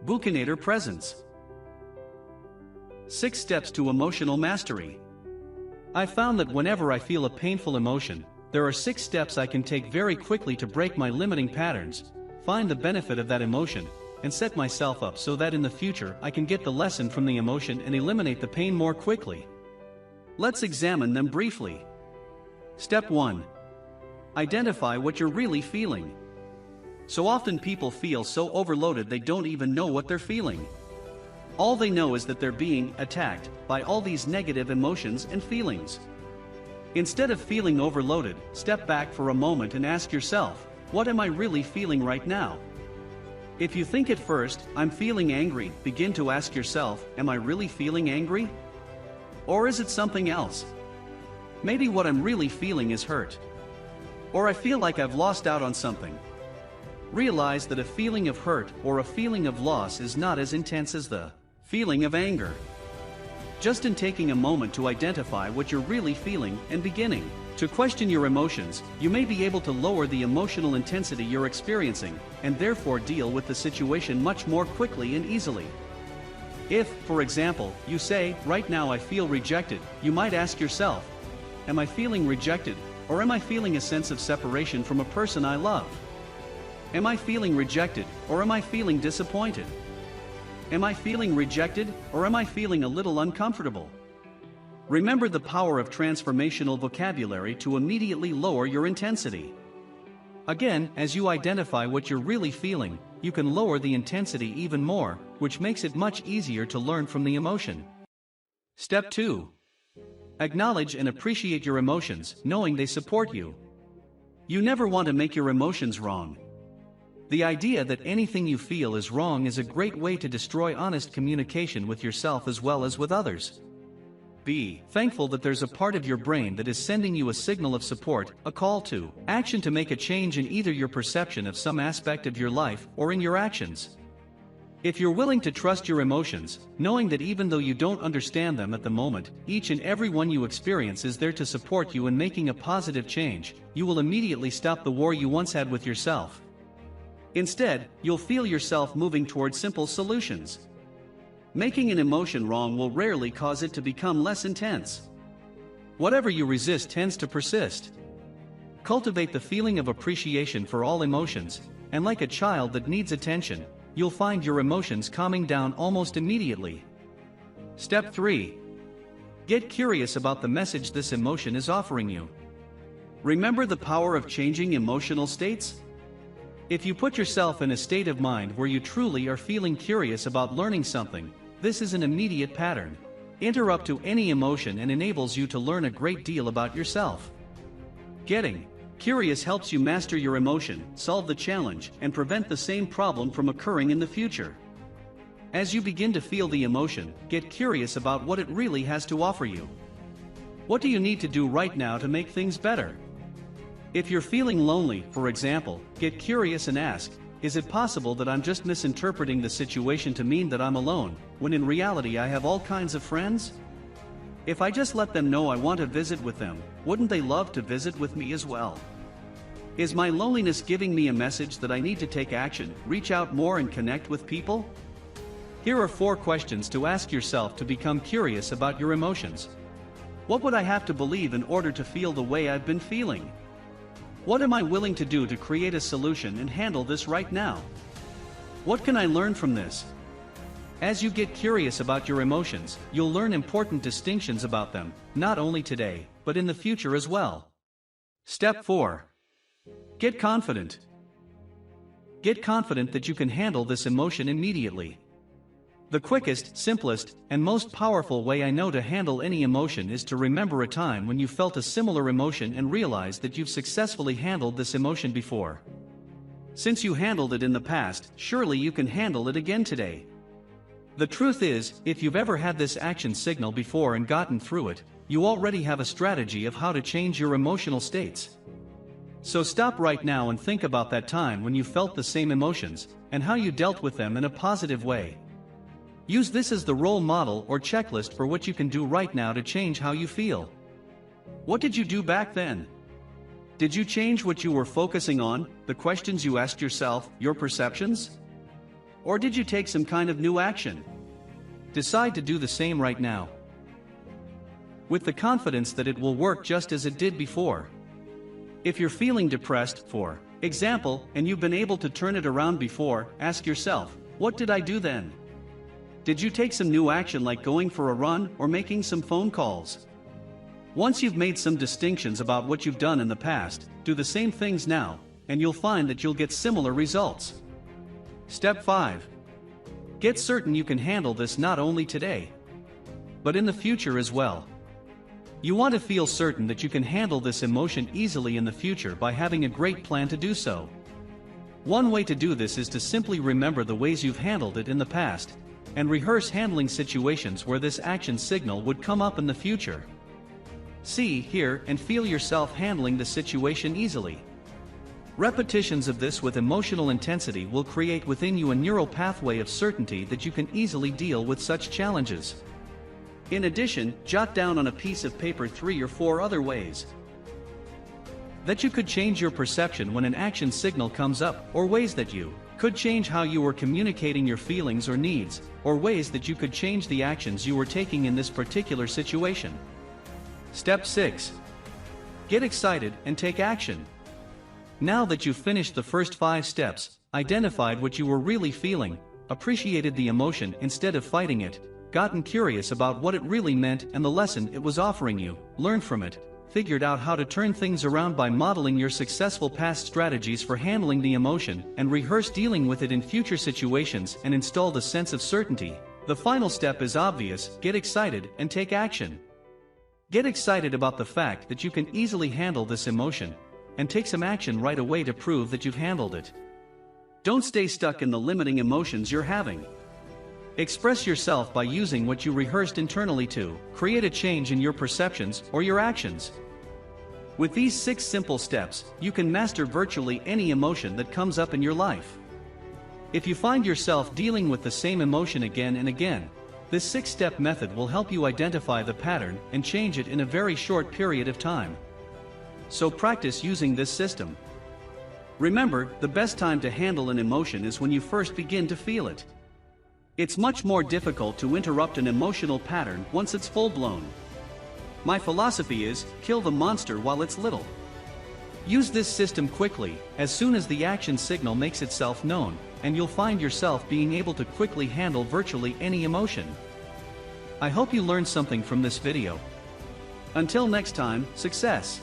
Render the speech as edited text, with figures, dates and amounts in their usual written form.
Bookinator presents 6 Steps to Emotional Mastery. I found that whenever I feel a painful emotion, there are 6 steps I can take very quickly to break my limiting patterns, find the benefit of that emotion, and set myself up so that in the future I can get the lesson from the emotion and eliminate the pain more quickly. Let's examine them briefly. Step 1. Identify what you're really feeling. So often people feel so overloaded they don't even know what they're feeling. All they know is that they're being attacked by all these negative emotions and feelings. Instead of feeling overloaded, step back for a moment and ask yourself, what am I really feeling right now? If you think at first, I'm feeling angry, begin to ask yourself, am I really feeling angry? Or is it something else? Maybe what I'm really feeling is hurt. Or I feel like I've lost out on something. Realize that a feeling of hurt or a feeling of loss is not as intense as the feeling of anger. Just in taking a moment to identify what you're really feeling and beginning to question your emotions, you may be able to lower the emotional intensity you're experiencing, and therefore deal with the situation much more quickly and easily. If, for example, you say, right now I feel rejected, you might ask yourself, am I feeling rejected, or am I feeling a sense of separation from a person I love? Am I feeling rejected, or am I feeling disappointed? Am I feeling rejected, or am I feeling a little uncomfortable? Remember the power of transformational vocabulary to immediately lower your intensity. Again, as you identify what you're really feeling, you can lower the intensity even more, which makes it much easier to learn from the emotion. Step 2. Acknowledge and appreciate your emotions, knowing they support you. You never want to make your emotions wrong. The idea that anything you feel is wrong is a great way to destroy honest communication with yourself as well as with others. Be thankful that there's a part of your brain that is sending you a signal of support, a call to action to make a change in either your perception of some aspect of your life or in your actions. If you're willing to trust your emotions, knowing that even though you don't understand them at the moment, each and every one you experience is there to support you in making a positive change, you will immediately stop the war you once had with yourself. Instead, you'll feel yourself moving towards simple solutions. Making an emotion wrong will rarely cause it to become less intense. Whatever you resist tends to persist. Cultivate the feeling of appreciation for all emotions, and like a child that needs attention, you'll find your emotions calming down almost immediately. Step 3. Get curious about the message this emotion is offering you. Remember the power of changing emotional states? If you put yourself in a state of mind where you truly are feeling curious about learning something, this is an immediate pattern. Interrupt to any emotion and enables you to learn a great deal about yourself. Getting curious helps you master your emotion, solve the challenge, and prevent the same problem from occurring in the future. As you begin to feel the emotion, get curious about what it really has to offer you. What do you need to do right now to make things better? If you're feeling lonely, for example, get curious and ask, is it possible that I'm just misinterpreting the situation to mean that I'm alone, when in reality I have all kinds of friends? If I just let them know I want to visit with them, wouldn't they love to visit with me as well? Is my loneliness giving me a message that I need to take action, reach out more and connect with people? Here are 4 questions to ask yourself to become curious about your emotions. What would I have to believe in order to feel the way I've been feeling? What am I willing to do to create a solution and handle this right now? What can I learn from this? As you get curious about your emotions, you'll learn important distinctions about them, not only today, but in the future as well. Step 4. Get confident. Get confident that you can handle this emotion immediately. The quickest, simplest, and most powerful way I know to handle any emotion is to remember a time when you felt a similar emotion and realize that you've successfully handled this emotion before. Since you handled it in the past, surely you can handle it again today. The truth is, if you've ever had this action signal before and gotten through it, you already have a strategy of how to change your emotional states. So stop right now and think about that time when you felt the same emotions, and how you dealt with them in a positive way. Use this as the role model or checklist for what you can do right now to change how you feel. What did you do back then? Did you change what you were focusing on, the questions you asked yourself, your perceptions? Or did you take some kind of new action? Decide to do the same right now, with the confidence that it will work just as it did before. If you're feeling depressed, for example, and you've been able to turn it around before, ask yourself, what did I do then? Did you take some new action like going for a run or making some phone calls? Once you've made some distinctions about what you've done in the past, do the same things now, and you'll find that you'll get similar results. Step 5. Get certain you can handle this not only today, but in the future as well. You want to feel certain that you can handle this emotion easily in the future by having a great plan to do so. One way to do this is to simply remember the ways you've handled it in the past, and rehearse handling situations where this action signal would come up in the future. See, hear, and feel yourself handling the situation easily. Repetitions of this with emotional intensity will create within you a neural pathway of certainty that you can easily deal with such challenges. In addition, jot down on a piece of paper 3 or 4 other ways that you could change your perception when an action signal comes up, or ways that you could change how you were communicating your feelings or needs, or ways that you could change the actions you were taking in this particular situation. Step 6. Get excited and take action. Now that you've finished the first 5 steps, identified what you were really feeling, appreciated the emotion instead of fighting it, gotten curious about what it really meant and the lesson it was offering you, learned from it, figured out how to turn things around by modeling your successful past strategies for handling the emotion, and rehearsed dealing with it in future situations and installed a sense of certainty, the final step is obvious: get excited and take action. Get excited about the fact that you can easily handle this emotion, and take some action right away to prove that you've handled it. Don't stay stuck in the limiting emotions you're having. Express yourself by using what you rehearsed internally to create a change in your perceptions or your actions. With these 6 simple steps, you can master virtually any emotion that comes up in your life. If you find yourself dealing with the same emotion again and again, this 6-step method will help you identify the pattern and change it in a very short period of time. So practice using this system. Remember, the best time to handle an emotion is when you first begin to feel it. It's much more difficult to interrupt an emotional pattern once it's full-blown. My philosophy is, kill the monster while it's little. Use this system quickly, as soon as the action signal makes itself known, and you'll find yourself being able to quickly handle virtually any emotion. I hope you learned something from this video. Until next time, success!